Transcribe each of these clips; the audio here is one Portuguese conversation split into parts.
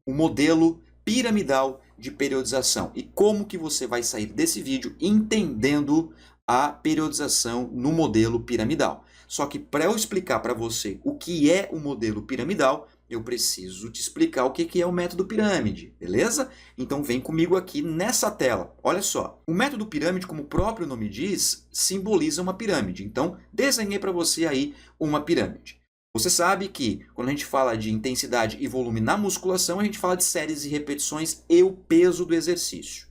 o modelo piramidal de periodização e como que você vai sair desse vídeo entendendo a periodização no modelo piramidal. Só que para eu explicar para você o que é o modelo piramidal, eu preciso te explicar o que é o método pirâmide, beleza? Então vem comigo aqui nessa tela. Olha só, o método pirâmide, como o próprio nome diz, simboliza uma pirâmide. Então desenhei para você aí uma pirâmide. Você sabe que quando a gente fala de intensidade e volume na musculação, a gente fala de séries e repetições e o peso do exercício.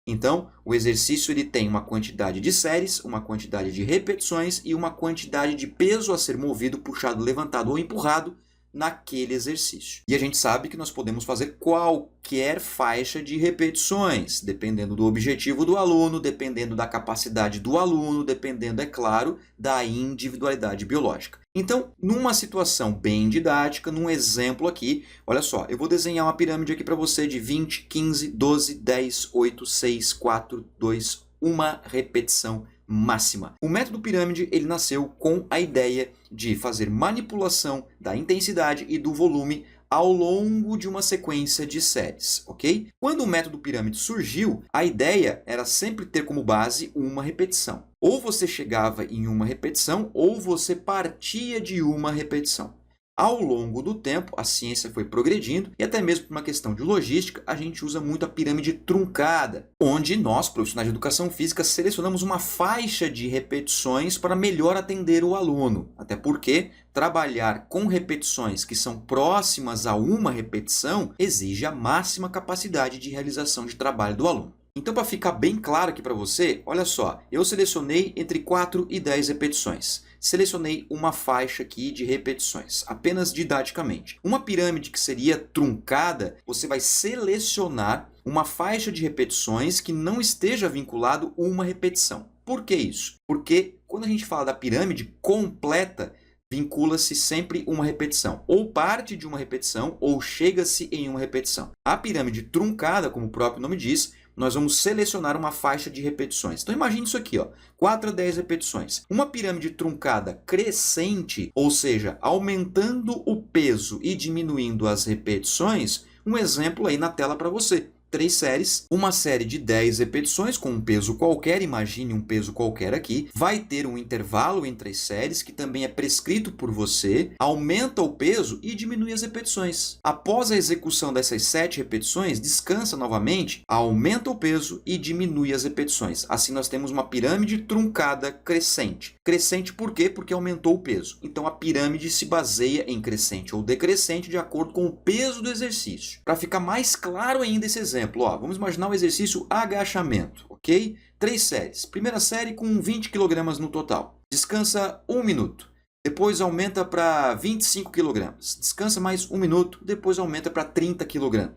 Então, o exercício ele tem uma quantidade de séries, uma quantidade de repetições e uma quantidade de peso a ser movido, puxado, levantado ou empurrado naquele exercício. E a gente sabe que nós podemos fazer qualquer faixa de repetições, dependendo do objetivo do aluno, dependendo da capacidade do aluno, dependendo, é claro, da individualidade biológica. Então, numa situação bem didática, num exemplo aqui, olha só, eu vou desenhar uma pirâmide aqui para você de 20, 15, 12, 10, 8, 6, 4, 2, 1 repetição máxima. O método pirâmide ele nasceu com a ideia de fazer manipulação da intensidade e do volume ao longo de uma sequência de séries, ok? Quando o método pirâmide surgiu, a ideia era sempre ter como base uma repetição. Ou você chegava em uma repetição, ou você partia de uma repetição. Ao longo do tempo, a ciência foi progredindo e até mesmo por uma questão de logística, a gente usa muito a pirâmide truncada, onde nós, profissionais de educação física, selecionamos uma faixa de repetições para melhor atender o aluno. Até porque trabalhar com repetições que são próximas a uma repetição exige a máxima capacidade de realização de trabalho do aluno. Então, para ficar bem claro aqui para você, olha só, eu selecionei entre 4 e 10 repetições. Selecionei uma faixa aqui de repetições, apenas didaticamente. Uma pirâmide que seria truncada, você vai selecionar uma faixa de repetições que não esteja vinculado a uma repetição. Por que isso? Porque quando a gente fala da pirâmide completa, vincula-se sempre uma repetição. Ou parte de uma repetição, ou chega-se em uma repetição. A pirâmide truncada, como o próprio nome diz, nós vamos selecionar uma faixa de repetições. Então imagine isso aqui, ó, 4 a 10 repetições. Uma pirâmide truncada crescente, ou seja, aumentando o peso e diminuindo as repetições, um exemplo aí na tela para você. 3 séries, uma série de 10 repetições com um peso qualquer, imagine um peso qualquer aqui, vai ter um intervalo entre as séries que também é prescrito por você, aumenta o peso e diminui as repetições. Após a execução dessas 7 repetições, descansa novamente, aumenta o peso e diminui as repetições. Assim nós temos uma pirâmide truncada crescente. Crescente por quê? Porque aumentou o peso. Então a pirâmide se baseia em crescente ou decrescente de acordo com o peso do exercício. Para ficar mais claro ainda esse exemplo, ó, vamos imaginar o exercício agachamento, ok? 3 séries. Primeira série com 20 kg no total. Descansa 1 minuto. Depois aumenta para 25 kg. Descansa mais 1 minuto. Depois aumenta para 30 kg.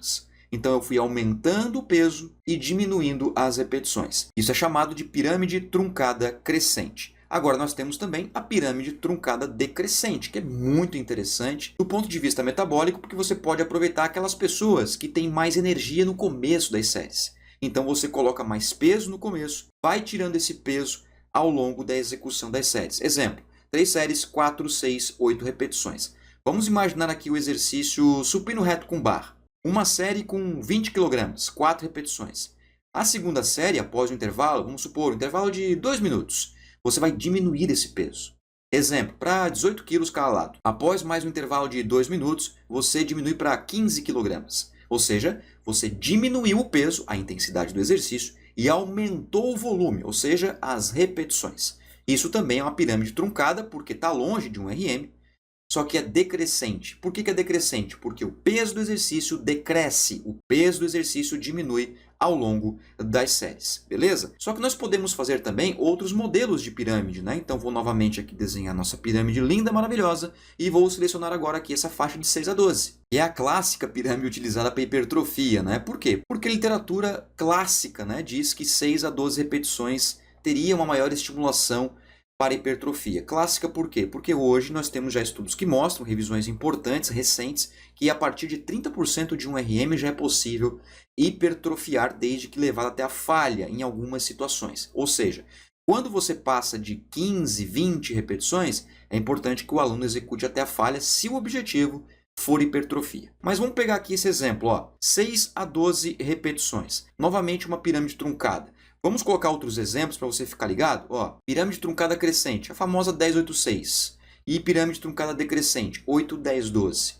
Então eu fui aumentando o peso e diminuindo as repetições. Isso é chamado de pirâmide truncada crescente. Agora nós temos também a pirâmide truncada decrescente, que é muito interessante do ponto de vista metabólico, porque você pode aproveitar aquelas pessoas que têm mais energia no começo das séries. Então você coloca mais peso no começo, vai tirando esse peso ao longo da execução das séries. Exemplo, 3 séries, 4, 6, 8 repetições. Vamos imaginar aqui o exercício supino reto com barra. Uma série com 20 kg, 4 repetições. A segunda série, após o intervalo, vamos supor, um intervalo de 2 minutos. Você vai diminuir esse peso. Exemplo, para 18 kg cada lado. Após mais um intervalo de 2 minutos, você diminui para 15 kg. Ou seja, você diminuiu o peso, a intensidade do exercício, e aumentou o volume, ou seja, as repetições. Isso também é uma pirâmide truncada, porque está longe de um RM, só que é decrescente. Por que é decrescente? Porque o peso do exercício decresce, o peso do exercício diminui ao longo das séries, beleza? Só que nós podemos fazer também outros modelos de pirâmide, né? Então vou novamente aqui desenhar nossa pirâmide linda, maravilhosa, e vou selecionar agora aqui essa faixa de 6 a 12. Que é a clássica pirâmide utilizada para hipertrofia, né? Por quê? Porque a literatura clássica, né, diz que 6 a 12 repetições teria uma maior estimulação para hipertrofia. Clássica por quê? Porque hoje nós temos já estudos que mostram, revisões importantes, recentes, que a partir de 30% de um RM já é possível hipertrofiar desde que levado até a falha em algumas situações. Ou seja, quando você passa de 15, 20 repetições, é importante que o aluno execute até a falha se o objetivo for hipertrofia. Mas vamos pegar aqui esse exemplo, ó, 6 a 12 repetições. Novamente uma pirâmide truncada. Vamos colocar outros exemplos para você ficar ligado? Ó, pirâmide truncada crescente, a famosa 10, 8, 6. E pirâmide truncada decrescente, 8, 10, 12.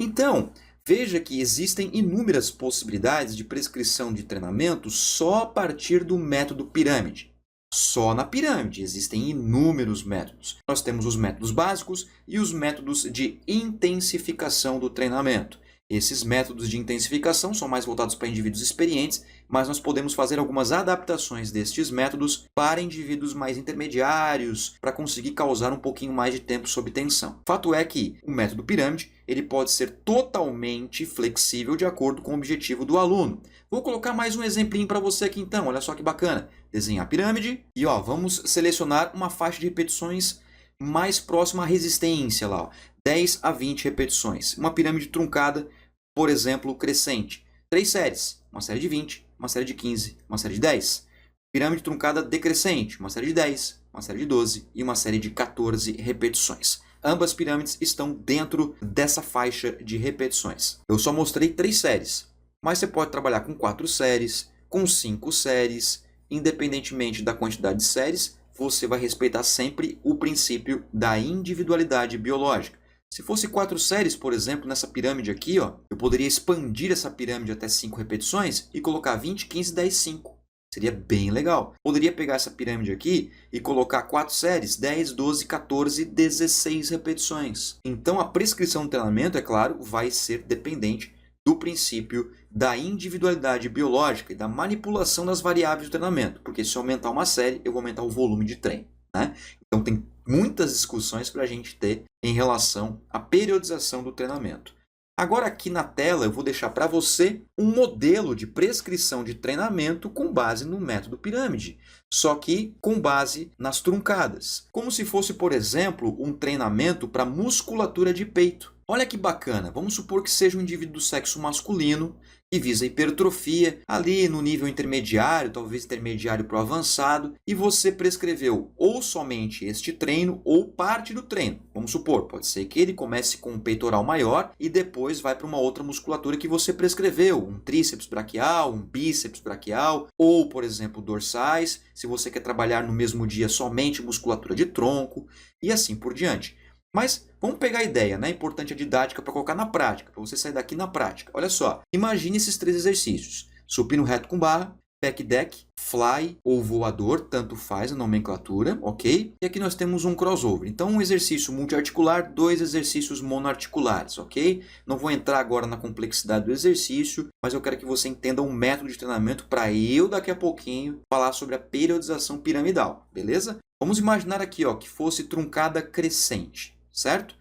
Então, veja que existem inúmeras possibilidades de prescrição de treinamento só a partir do método pirâmide. Só na pirâmide existem inúmeros métodos. Nós temos os métodos básicos e os métodos de intensificação do treinamento. Esses métodos de intensificação são mais voltados para indivíduos experientes, mas nós podemos fazer algumas adaptações destes métodos para indivíduos mais intermediários, para conseguir causar um pouquinho mais de tempo sob tensão. Fato é que o método pirâmide ele pode ser totalmente flexível de acordo com o objetivo do aluno. Vou colocar mais um exemplinho para você aqui então, olha só que bacana. Desenhar a pirâmide e ó, vamos selecionar uma faixa de repetições mais próxima à resistência lá, ó, 10 a 20 repetições. Uma pirâmide truncada, por exemplo, crescente. 3 séries, uma série de 20, uma série de 15, uma série de 10. Pirâmide truncada decrescente, uma série de 10, uma série de 12 e uma série de 14 repetições. Ambas pirâmides estão dentro dessa faixa de repetições. Eu só mostrei 3 séries, mas você pode trabalhar com 4 séries, com 5 séries, independentemente da quantidade de séries, você vai respeitar sempre o princípio da individualidade biológica. Se fosse 4 séries, por exemplo, nessa pirâmide aqui, ó, eu poderia expandir essa pirâmide até 5 repetições e colocar 20, 15, 10, 5. Seria bem legal. Poderia pegar essa pirâmide aqui e colocar 4 séries, 10, 12, 14, 16 repetições. Então, a prescrição do treinamento, é claro, vai ser dependente do princípio da individualidade biológica e da manipulação das variáveis do treinamento. Porque se eu aumentar uma série, eu vou aumentar o volume de treino, né? Então, tem muitas discussões para a gente ter em relação à periodização do treinamento. Agora, aqui na tela, eu vou deixar para você um modelo de prescrição de treinamento com base no método pirâmide, só que com base nas truncadas. Como se fosse, por exemplo, um treinamento para musculatura de peito. Olha que bacana, vamos supor que seja um indivíduo do sexo masculino que visa hipertrofia, ali no nível intermediário, talvez intermediário para o avançado, e você prescreveu ou somente este treino ou parte do treino. Vamos supor, pode ser que ele comece com um peitoral maior e depois vai para uma outra musculatura que você prescreveu, um tríceps braquial, um bíceps braquial, ou, por exemplo, dorsais, se você quer trabalhar no mesmo dia somente musculatura de tronco, e assim por diante. Mas vamos pegar a ideia, né? É importante a didática para colocar na prática, para você sair daqui na prática. Olha só, imagine esses 3 exercícios. Supino reto com barra, pec deck, fly ou voador, tanto faz a nomenclatura, ok? E aqui nós temos um crossover. Então, um exercício multiarticular, 2 exercícios monoarticulares, ok? Não vou entrar agora na complexidade do exercício, mas eu quero que você entenda um método de treinamento para eu, daqui a pouquinho, falar sobre a periodização piramidal, beleza? Vamos imaginar aqui ó, que fosse truncada crescente. Certo?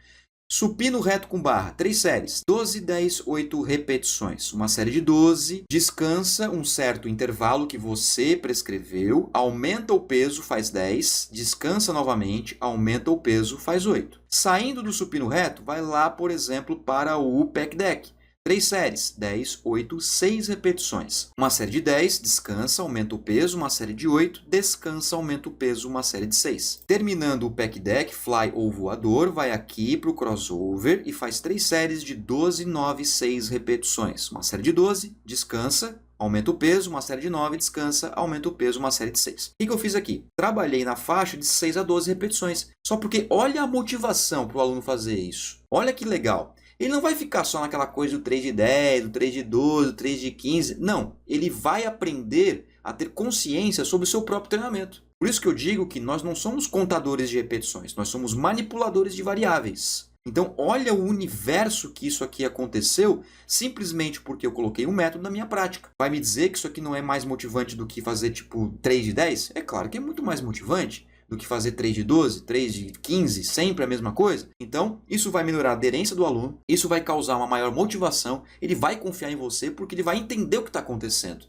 Supino reto com barra, 3 séries, 12, 10, 8 repetições. Uma série de 12, descansa um certo intervalo que você prescreveu, aumenta o peso, faz 10, descansa novamente, aumenta o peso, faz 8. Saindo do supino reto, vai lá, por exemplo, para o pec deck. 3 séries, 10, 8, 6 repetições. Uma série de 10, descansa, aumenta o peso. Uma série de 8, descansa, aumenta o peso. Uma série de 6. Terminando o pec deck, fly ou voador, vai aqui para o crossover e faz 3 séries de 12, 9, 6 repetições. Uma série de 12, descansa, aumenta o peso. Uma série de 9, descansa, aumenta o peso. Uma série de 6. O que eu fiz aqui? Trabalhei na faixa de 6 a 12 repetições. Só porque olha a motivação para o aluno fazer isso. Olha que legal. Ele não vai ficar só naquela coisa do 3 de 10, do 3 de 12, do 3 de 15. Não, ele vai aprender a ter consciência sobre o seu próprio treinamento. Por isso que eu digo que nós não somos contadores de repetições, nós somos manipuladores de variáveis. Então, olha o universo que isso aqui aconteceu simplesmente porque eu coloquei um método na minha prática. Vai me dizer que isso aqui não é mais motivante do que fazer tipo 3 de 10? É claro que é muito mais motivante do que fazer 3 de 12, 3 de 15, sempre a mesma coisa. Então, isso vai melhorar a aderência do aluno, isso vai causar uma maior motivação, ele vai confiar em você porque ele vai entender o que está acontecendo.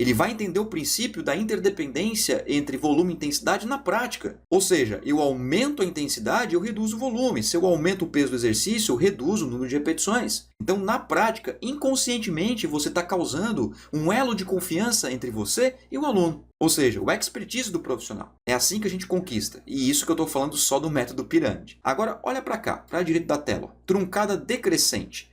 Ele vai entender o princípio da interdependência entre volume e intensidade na prática. Ou seja, eu aumento a intensidade, eu reduzo o volume. Se eu aumento o peso do exercício, eu reduzo o número de repetições. Então, na prática, inconscientemente, você está causando um elo de confiança entre você e o aluno. Ou seja, o expertise do profissional. É assim que a gente conquista. E isso que eu estou falando só do método pirâmide. Agora, olha para cá, para a direita da tela. Truncada decrescente.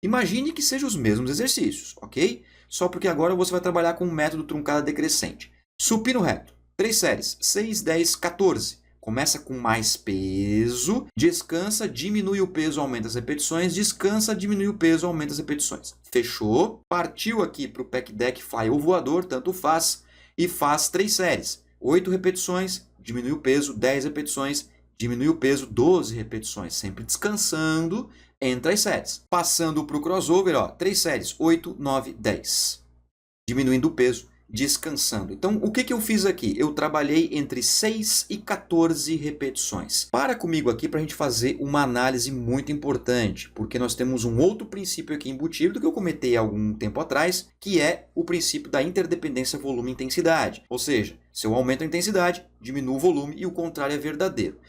Imagine que sejam os mesmos exercícios, ok? Só porque agora você vai trabalhar com o método truncada decrescente. Supino reto. 3 séries. 6, 10, 14. Começa com mais peso, descansa, diminui o peso, aumenta as repetições, descansa, diminui o peso, aumenta as repetições. Fechou? Partiu aqui para o pack deck, fly ou voador, tanto faz, e faz 3 séries. 8 repetições, diminui o peso, 10 repetições, diminui o peso, 12 repetições, sempre descansando entre as séries. Passando para o crossover, 3 séries, 8, 9, 10. Diminuindo o peso, descansando. Então, o que eu fiz aqui? Eu trabalhei entre 6 e 14 repetições. Para comigo aqui para a gente fazer uma análise muito importante, porque nós temos um outro princípio aqui embutido que eu comentei há algum tempo atrás, que é o princípio da interdependência volume-intensidade. Ou seja, se eu aumento a intensidade, diminuo o volume e o contrário é verdadeiro.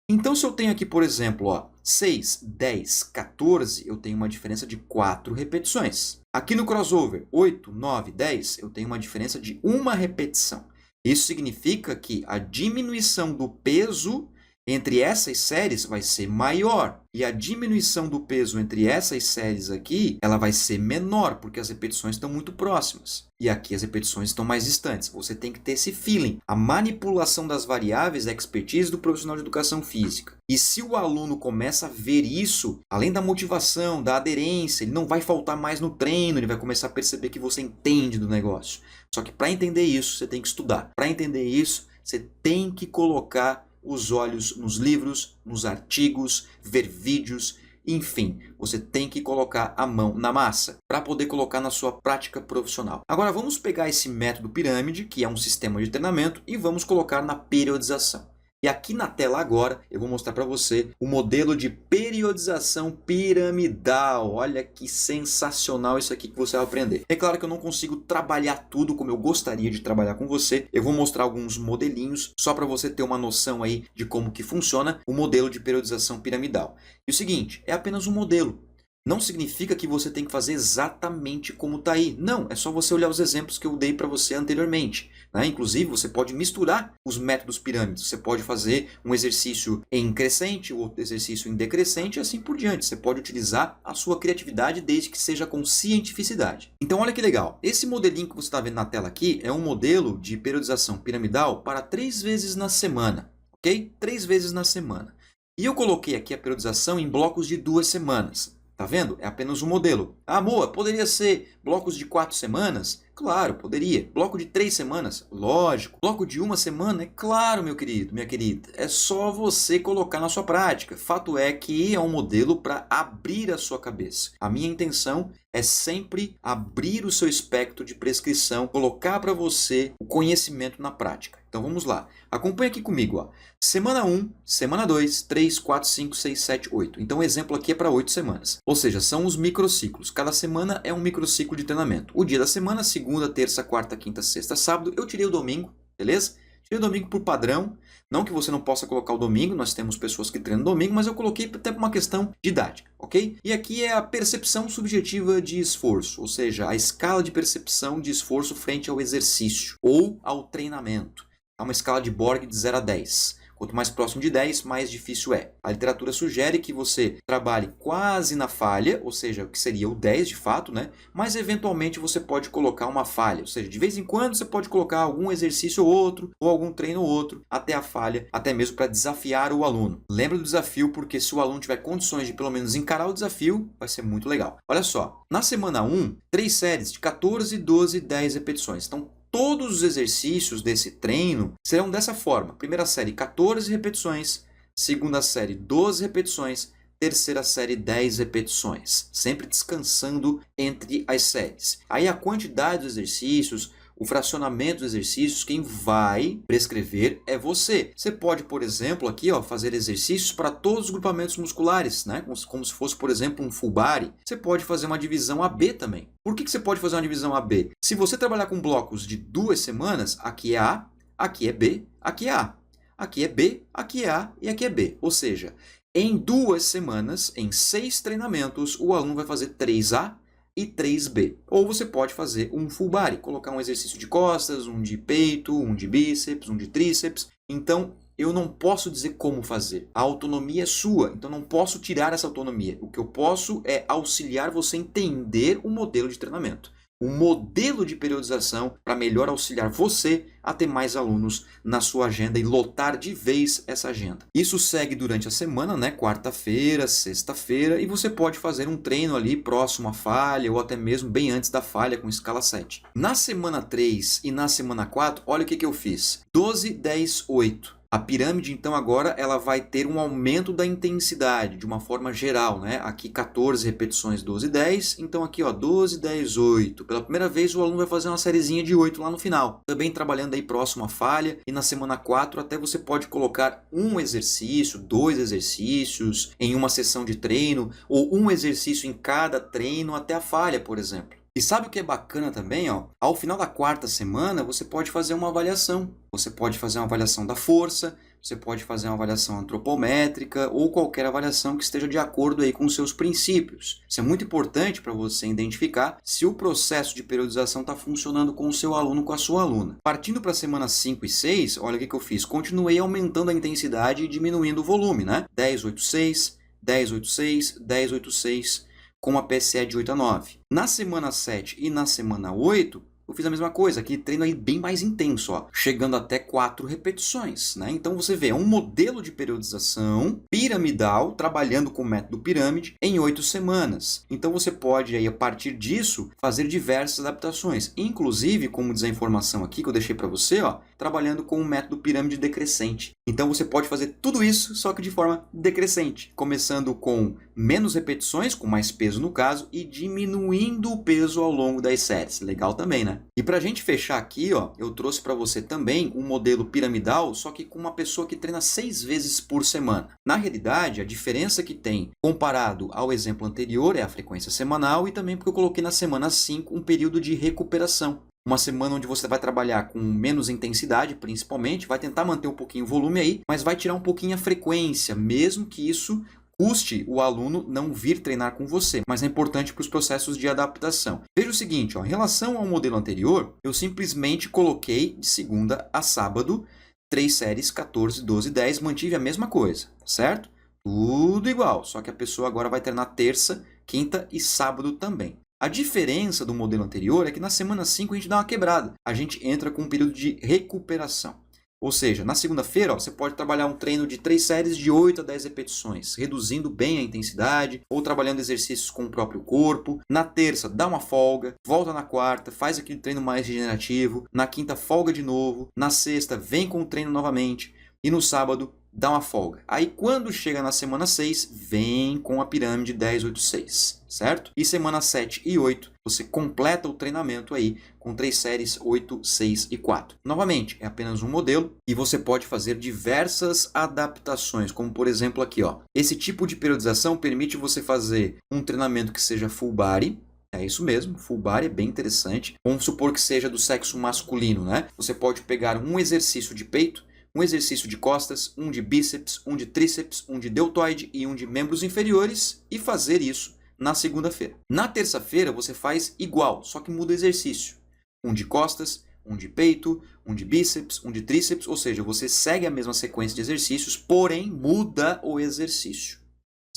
Então, se eu tenho aqui, por exemplo, 6, 10, 14, eu tenho uma diferença de 4 repetições. Aqui no crossover, 8, 9, 10, eu tenho uma diferença de 1 repetição. Isso significa que a diminuição do peso entre essas séries vai ser maior. E a diminuição do peso entre essas séries aqui, ela vai ser menor, porque as repetições estão muito próximas. E aqui as repetições estão mais distantes. Você tem que ter esse feeling. A manipulação das variáveis é a expertise do profissional de educação física. E se o aluno começa a ver isso, além da motivação, da aderência, ele não vai faltar mais no treino, ele vai começar a perceber que você entende do negócio. Só que para entender isso, você tem que estudar. Para entender isso, você tem que colocar os olhos nos livros, nos artigos, ver vídeos, enfim, você tem que colocar a mão na massa para poder colocar na sua prática profissional. Agora vamos pegar esse método pirâmide, que é um sistema de treinamento, e vamos colocar na periodização. E aqui na tela agora eu vou mostrar para você o modelo de periodização piramidal. Olha que sensacional isso aqui que você vai aprender. É claro que eu não consigo trabalhar tudo como eu gostaria de trabalhar com você. Eu vou mostrar alguns modelinhos só para você ter uma noção aí de como que funciona o modelo de periodização piramidal. E o seguinte, é apenas um modelo. Não significa que você tem que fazer exatamente como está aí. Não, é só você olhar os exemplos que eu dei para você anteriormente. Inclusive, você pode misturar os métodos pirâmides. Você pode fazer um exercício em crescente, outro exercício em decrescente e assim por diante. Você pode utilizar a sua criatividade desde que seja com cientificidade. Então, olha que legal. Esse modelinho que você está vendo na tela aqui é um modelo de periodização piramidal para 3 vezes na semana. Ok? 3 vezes na semana. E eu coloquei aqui a periodização em blocos de 2 semanas. Tá vendo? É apenas um modelo. Ah, Moa, poderia ser blocos de 4 semanas? Claro, poderia. Bloco de 3 semanas? Lógico. Bloco de 1 semana? É claro, meu querido, minha querida. É só você colocar na sua prática. Fato é que é um modelo para abrir a sua cabeça. A minha intenção é sempre abrir o seu espectro de prescrição, colocar para você o conhecimento na prática. Então vamos lá. Acompanhe aqui comigo. Semana 1, semana 2, 3, 4, 5, 6, 7, 8. Então o exemplo aqui é para 8 semanas. Ou seja, são os microciclos. Cada semana é um microciclo de treinamento. O dia da semana, segunda, terça, quarta, quinta, sexta, sábado. Eu tirei o domingo, beleza? Tirei o domingo por padrão. Não que você não possa colocar o domingo, nós temos pessoas que treinam domingo, mas eu coloquei até por uma questão didática, ok? E aqui é a percepção subjetiva de esforço, ou seja, a escala de percepção de esforço frente ao exercício ou ao treinamento. É uma escala de Borg de 0 a 10. Quanto mais próximo de 10, mais difícil é. A literatura sugere que você trabalhe quase na falha, ou seja, o que seria o 10 de fato, né? Mas eventualmente você pode colocar uma falha, ou seja, de vez em quando você pode colocar algum exercício ou outro, ou algum treino ou outro, até a falha, até mesmo para desafiar o aluno. Lembra do desafio, porque se o aluno tiver condições de pelo menos encarar o desafio, vai ser muito legal. Olha só, na semana 1, 3 séries de 14, 12, 10 repetições. Então, todos os exercícios desse treino serão dessa forma. Primeira série, 14 repetições. Segunda série, 12 repetições. Terceira série, 10 repetições. Sempre descansando entre as séries. Aí a quantidade dos exercícios, O fracionamento dos exercícios, quem vai prescrever é você. Você pode, por exemplo, aqui fazer exercícios para todos os grupamentos musculares, né? Como se fosse, por exemplo, um full body. Você pode fazer uma divisão AB também. Por que você pode fazer uma divisão AB? Se você trabalhar com blocos de 2 semanas, aqui é A, aqui é B, aqui é A. Aqui é B, aqui é A e aqui é B. Ou seja, em 2 semanas, em 6 treinamentos, o aluno vai fazer 3A e 3B. Ou você pode fazer um full body, colocar um exercício de costas, um de peito, um de bíceps, um de tríceps. Então, eu não posso dizer como fazer. A autonomia é sua, então não posso tirar essa autonomia. O que eu posso é auxiliar você a entender o modelo de treinamento. O modelo de periodização para melhor auxiliar você a ter mais alunos na sua agenda e lotar de vez essa agenda. Isso segue durante a semana, né? Quarta-feira, sexta-feira, e você pode fazer um treino ali próximo à falha ou até mesmo bem antes da falha com escala 7. Na semana 3 e na semana 4, olha o que eu fiz. 12, 10, 8. A pirâmide, então, agora ela vai ter um aumento da intensidade de uma forma geral, né? Aqui 14 repetições, 12, 10. Então aqui, 12, 10, 8. Pela primeira vez o aluno vai fazer uma sériezinha de 8 lá no final. Também trabalhando aí próximo à falha. E na semana 4 até você pode colocar um exercício, 2 exercícios em uma sessão de treino, ou um exercício em cada treino até a falha, por exemplo. E sabe o que é bacana também? Ao final da 4ª semana, você pode fazer uma avaliação. Você pode fazer uma avaliação da força, você pode fazer uma avaliação antropométrica ou qualquer avaliação que esteja de acordo aí com os seus princípios. Isso é muito importante para você identificar se o processo de periodização está funcionando com o seu aluno, com a sua aluna. Partindo para a semana 5 e 6, olha o que eu fiz. Continuei aumentando a intensidade e diminuindo o volume, né? 10, 8, 6, 10, 8, 6, 10, 8, 6. Com a PSE de 8 a 9. Na semana 7 e na semana 8, eu fiz a mesma coisa, aquele treino aí bem mais intenso, chegando até 4 repetições, né? Então você vê, é um modelo de periodização piramidal, trabalhando com o método pirâmide, em 8 semanas. Então você pode, aí, a partir disso, fazer diversas adaptações. Inclusive, como diz a informação aqui que eu deixei para você, trabalhando com o método pirâmide decrescente. Então você pode fazer tudo isso, só que de forma decrescente, começando com menos repetições, com mais peso no caso, e diminuindo o peso ao longo das séries. Legal também, né? E para a gente fechar aqui, eu trouxe para você também um modelo piramidal, só que com uma pessoa que treina 6 vezes por semana. Na realidade, a diferença que tem comparado ao exemplo anterior é a frequência semanal e também porque eu coloquei na semana 5 um período de recuperação. Uma semana onde você vai trabalhar com menos intensidade, principalmente, vai tentar manter um pouquinho o volume aí, mas vai tirar um pouquinho a frequência, mesmo que isso custe o aluno não vir treinar com você, mas é importante para os processos de adaptação. Veja o seguinte, em relação ao modelo anterior, eu simplesmente coloquei de segunda a sábado 3 séries, 14, 12, 10, mantive a mesma coisa, certo? Tudo igual, só que a pessoa agora vai treinar terça, quinta e sábado também. A diferença do modelo anterior é que na semana 5 a gente dá uma quebrada. A gente entra com um período de recuperação. Ou seja, na segunda-feira você pode trabalhar um treino de 3 séries de 8 a 10 repetições, reduzindo bem a intensidade ou trabalhando exercícios com o próprio corpo. Na terça, dá uma folga, volta na quarta, faz aquele treino mais regenerativo. Na quinta, folga de novo. Na sexta, vem com o treino novamente. E no sábado, dá uma folga. Aí quando chega na semana 6, vem com a pirâmide 10, 8, 6, certo? E semana 7 e 8, você completa o treinamento aí com 3 séries 8, 6 e 4. Novamente, é apenas um modelo e você pode fazer diversas adaptações, como por exemplo aqui, Esse tipo de periodização permite você fazer um treinamento que seja full body. É isso mesmo, full body é bem interessante. Vamos supor que seja do sexo masculino, né? Você pode pegar um exercício de peito, um exercício de costas, um de bíceps, um de tríceps, um de deltoide e um de membros inferiores e fazer isso na segunda-feira. Na terça-feira você faz igual, só que muda o exercício. Um de costas, um de peito, um de bíceps, um de tríceps, ou seja, você segue a mesma sequência de exercícios, porém muda o exercício,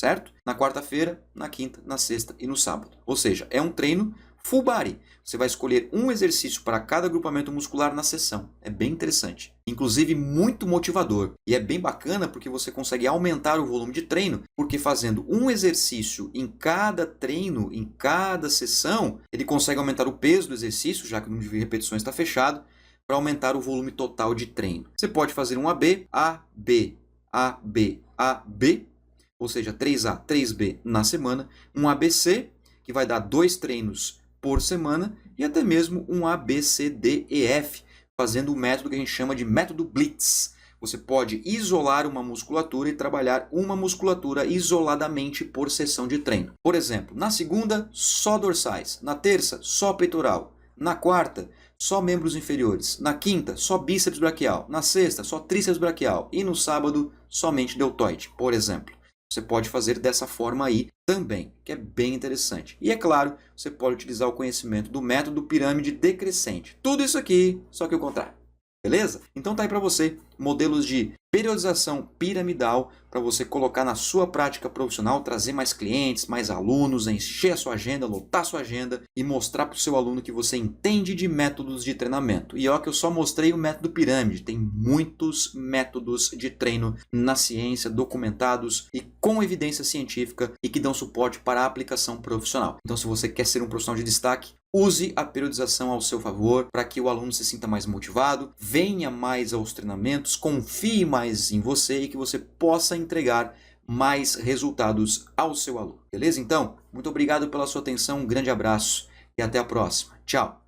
certo? Na quarta-feira, na quinta, na sexta e no sábado. Ou seja, é um treino full body. Você vai escolher um exercício para cada agrupamento muscular na sessão. É bem interessante. Inclusive muito motivador. E é bem bacana porque você consegue aumentar o volume de treino, porque fazendo um exercício em cada treino, em cada sessão, ele consegue aumentar o peso do exercício, já que o número de repetições está fechado, para aumentar o volume total de treino. Você pode fazer um AB, A, B, A, B, A, B, ou seja, 3A, 3B na semana, um ABC, que vai dar 2 treinos por semana e até mesmo um A, B, C, D, E, F, fazendo o método que a gente chama de método Blitz. Você pode isolar uma musculatura e trabalhar uma musculatura isoladamente por sessão de treino. Por exemplo, na segunda, só dorsais. Na terça, só peitoral. Na quarta, só membros inferiores. Na quinta, só bíceps braquial. Na sexta, só tríceps braquial. E no sábado, somente deltoide, por exemplo. Você pode fazer dessa forma aí também, que é bem interessante. E é claro, você pode utilizar o conhecimento do método pirâmide decrescente. Tudo isso aqui, só que o contrário. Beleza? Então tá aí para você modelos de periodização piramidal para você colocar na sua prática profissional, trazer mais clientes, mais alunos, encher a sua agenda, lotar a sua agenda e mostrar para o seu aluno que você entende de métodos de treinamento. E ó que eu só mostrei o método pirâmide, tem muitos métodos de treino na ciência, documentados e com evidência científica e que dão suporte para a aplicação profissional. Então se você quer ser um profissional de destaque, use a periodização ao seu favor para que o aluno se sinta mais motivado, venha mais aos treinamentos, confie mais em você e que você possa entregar mais resultados ao seu aluno. Beleza? Então, muito obrigado pela sua atenção, um grande abraço e até a próxima. Tchau!